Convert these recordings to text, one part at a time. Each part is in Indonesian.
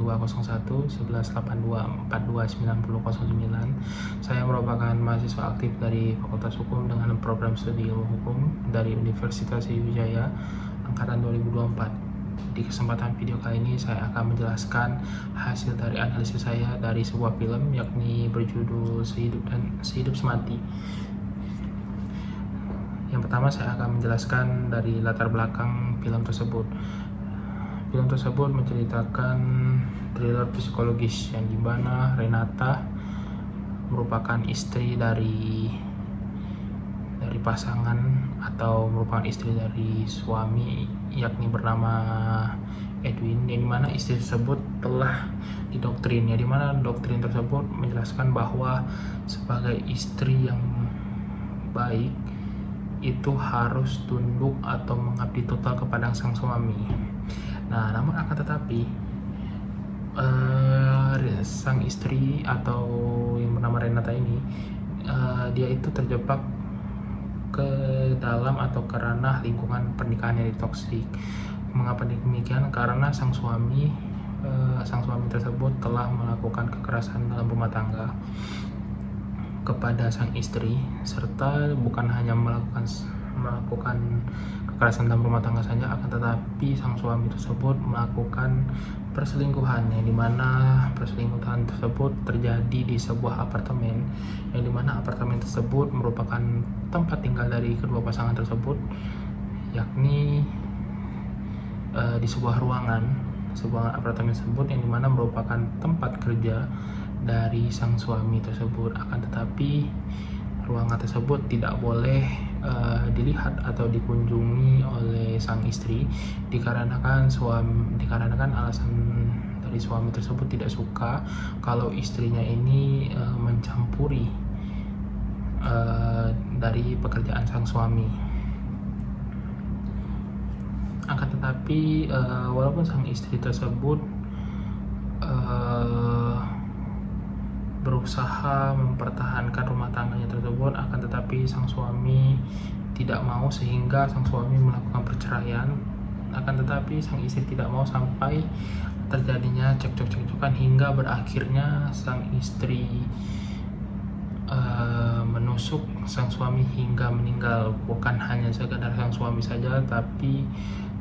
0201 1182 429009. Saya merupakan mahasiswa aktif dari Fakultas Hukum dengan program studi ilmu hukum dari Universitas Sriwijaya angkatan 2024. Di kesempatan video kali ini saya akan menjelaskan hasil dari analisis saya dari sebuah film, yakni berjudul Sehidup Semati. Yang pertama, saya akan menjelaskan dari latar belakang film tersebut. Film tersebut menceritakan thriller psikologis yang dimana Renata merupakan istri dari pasangan atau merupakan istri dari suami, yakni bernama Edwin, yang dimana istri tersebut telah didoktrin, yang dimana doktrin tersebut menjelaskan bahwa sebagai istri yang baik itu harus tunduk atau mengabdi total kepada sang suami. Nah, namun akan tetapi sang istri atau yang bernama Renata ini, dia itu terjebak ke dalam atau ke ranah lingkungan pernikahan yang toksik. Mengapa demikian? Karena sang suami tersebut telah melakukan kekerasan dalam rumah tangga kepada sang istri, serta bukan hanya melakukan kekerasan dalam rumah tangga saja, akan tetapi sang suami tersebut melakukan perselingkuhan, yang dimana perselingkuhan tersebut terjadi di sebuah apartemen, yang dimana apartemen tersebut merupakan tempat tinggal dari kedua pasangan tersebut, yakni di sebuah apartemen tersebut, yang dimana merupakan tempat kerja dari sang suami tersebut. Akan tetapi ruangan tersebut tidak boleh dilihat atau dikunjungi oleh sang istri, dikarenakan alasan dari suami tersebut tidak suka kalau istrinya ini mencampuri dari pekerjaan sang suami. Akan tetapi walaupun sang istri tersebut berusaha mempertahankan rumah tangganya tersebut, akan tetapi sang suami tidak mau, sehingga sang suami melakukan perceraian. Akan tetapi sang istri tidak mau sampai terjadinya cekcok-cekcokan hingga berakhirnya sang istri menusuk sang suami hingga meninggal. Bukan hanya sekedar sang suami saja, tapi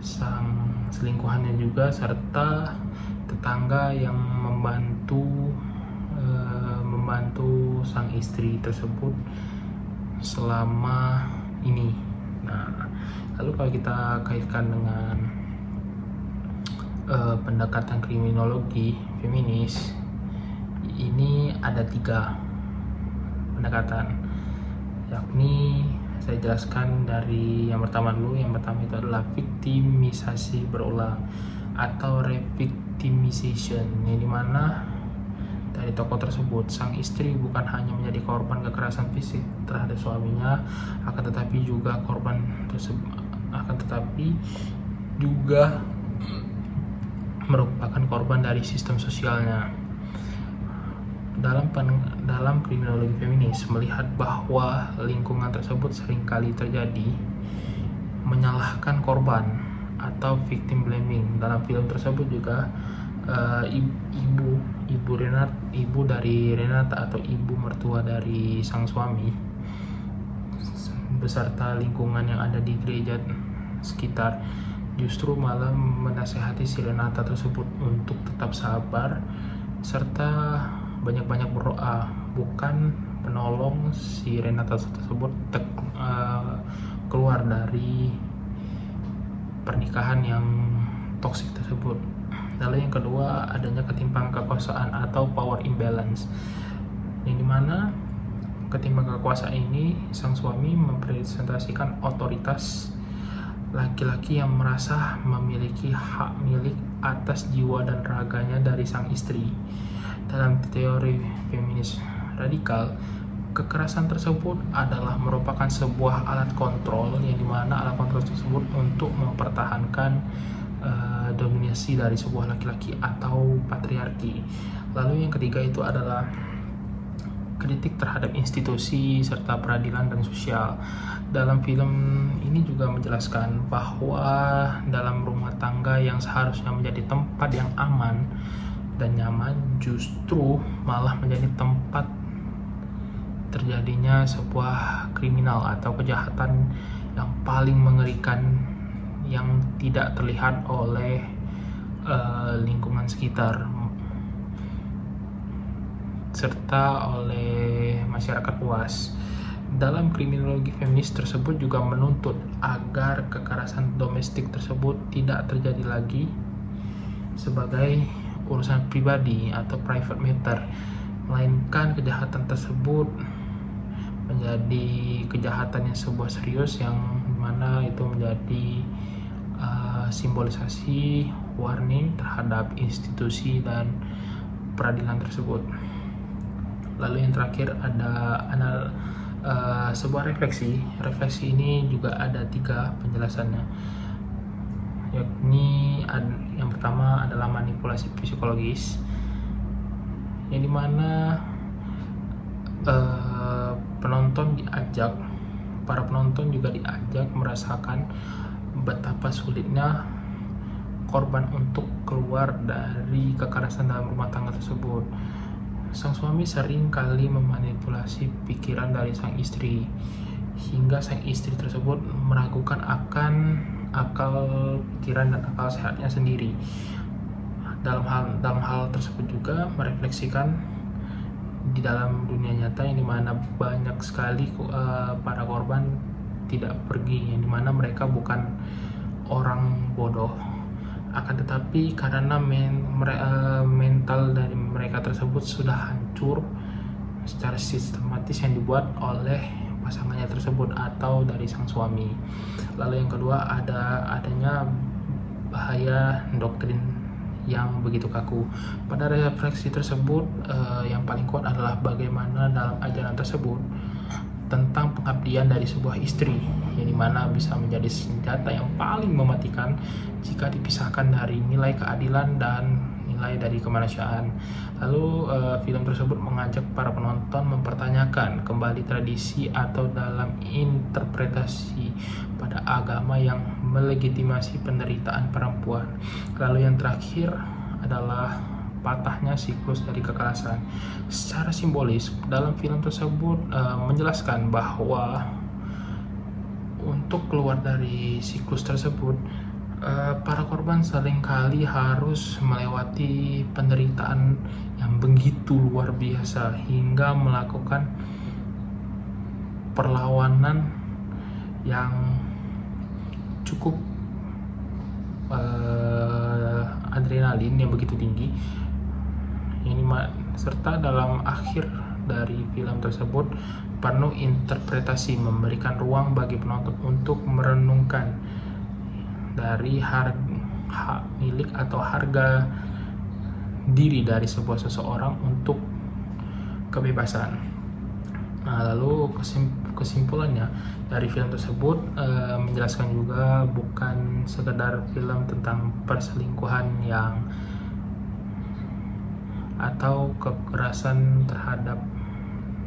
sang selingkuhannya juga, serta tetangga yang membantu sang istri tersebut selama ini. Nah, lalu kalau kita kaitkan dengan pendekatan kriminologi feminis, ini ada 3 pendekatan, yakni saya jelaskan dari yang pertama dulu. Yang pertama itu adalah victimisasi berulang atau revictimization, yang dimana dari tokoh tersebut sang istri bukan hanya menjadi korban kekerasan fisik terhadap suaminya, akan tetapi juga merupakan korban dari sistem sosialnya. Dalam kriminologi feminis melihat bahwa lingkungan tersebut seringkali terjadi menyalahkan korban atau victim blaming. Dalam film tersebut juga ibu dari Renata atau ibu mertua dari sang suami beserta lingkungan yang ada di gereja sekitar justru malah menasehati si Renata tersebut untuk tetap sabar serta banyak-banyak berdoa, bukan penolong si Renata tersebut keluar dari pernikahan yang toksik tersebut. Lalu yang kedua, adanya ketimpangan kekuasaan atau power imbalance, yang dimana ketimpangan kekuasaan ini sang suami mempresentasikan otoritas laki-laki yang merasa memiliki hak milik atas jiwa dan raganya dari sang istri. Dalam teori feminis radikal, kekerasan tersebut adalah merupakan sebuah alat kontrol, yang dimana alat kontrol tersebut untuk mempertahankan dominasi dari sebuah laki-laki atau patriarki. Lalu yang ketiga itu adalah kritik terhadap institusi serta peradilan dan sosial. Dalam film ini juga menjelaskan bahwa dalam rumah tangga yang seharusnya menjadi tempat yang aman dan nyaman, justru malah menjadi tempat terjadinya sebuah kriminal atau kejahatan yang paling mengerikan yang tidak terlihat oleh lingkungan sekitar serta oleh masyarakat luas. Dalam kriminologi feminis tersebut juga menuntut agar kekerasan domestik tersebut tidak terjadi lagi sebagai urusan pribadi atau private matter, melainkan kejahatan tersebut menjadi kejahatan yang sebuah serius, yang mana itu menjadi simbolisasi warning terhadap institusi dan peradilan tersebut. Lalu yang terakhir ada sebuah refleksi. Refleksi ini juga ada 3 penjelasannya, yakni yang pertama adalah manipulasi psikologis, yang dimana para penonton juga diajak merasakan betapa sulitnya korban untuk keluar dari kekerasan dalam rumah tangga tersebut. Sang suami sering kali memanipulasi pikiran dari sang istri, hingga sang istri tersebut meragukan akan akal pikiran dan akal sehatnya sendiri. Dalam hal tersebut juga merefleksikan di dalam dunia nyata, yang dimana banyak sekali para korban tidak pergi, yang dimana mereka bukan orang bodoh, akan tetapi karena mental dari mereka tersebut sudah hancur secara sistematis yang dibuat oleh pasangannya tersebut atau dari sang suami. Lalu yang kedua adanya bahaya doktrin yang begitu kaku. Pada refleksi tersebut yang paling kuat adalah bagaimana dalam ajaran tersebut tentang pengabdian dari sebuah istri, yang dimana bisa menjadi senjata yang paling mematikan jika dipisahkan dari nilai keadilan dan nilai dari kemanusiaan. Lalu film tersebut mengajak para penonton mempertanyakan kembali tradisi atau dalam interpretasi pada agama yang melegitimasi penderitaan perempuan. Lalu yang terakhir adalah patahnya siklus dari kekerasan. Secara simbolis, dalam film tersebut menjelaskan bahwa untuk keluar dari siklus tersebut, para korban seringkali harus melewati penderitaan yang begitu luar biasa hingga melakukan perlawanan yang cukup adrenalin yang begitu tinggi. Serta dalam akhir dari film tersebut penuh interpretasi, memberikan ruang bagi penonton untuk merenungkan dari hak milik atau harga diri dari sebuah seseorang untuk kebebasan. Nah, lalu kesimpulannya dari film tersebut menjelaskan juga bukan sekedar film tentang perselingkuhan atau kekerasan terhadap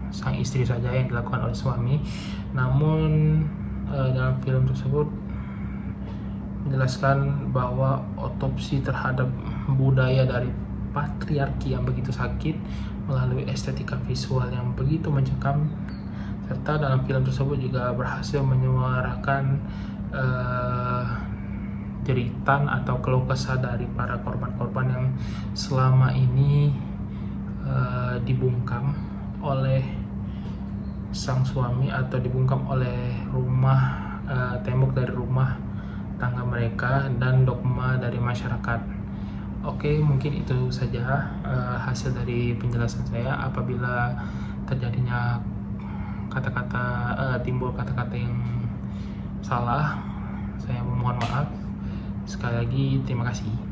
sang istri saja yang dilakukan oleh suami, namun dalam film tersebut menjelaskan bahwa otopsi terhadap budaya dari patriarki yang begitu sakit melalui estetika visual yang begitu mencekam, serta dalam film tersebut juga berhasil menyuarakan jeritan atau keluh kesah dari para korban-korban yang selama ini dibungkam oleh sang suami atau dibungkam oleh tembok dari rumah tangga mereka dan dogma dari masyarakat. Oke, mungkin itu saja hasil dari penjelasan saya. Apabila terjadinya timbul kata-kata yang salah, saya memohon maaf. Sekali lagi terima kasih.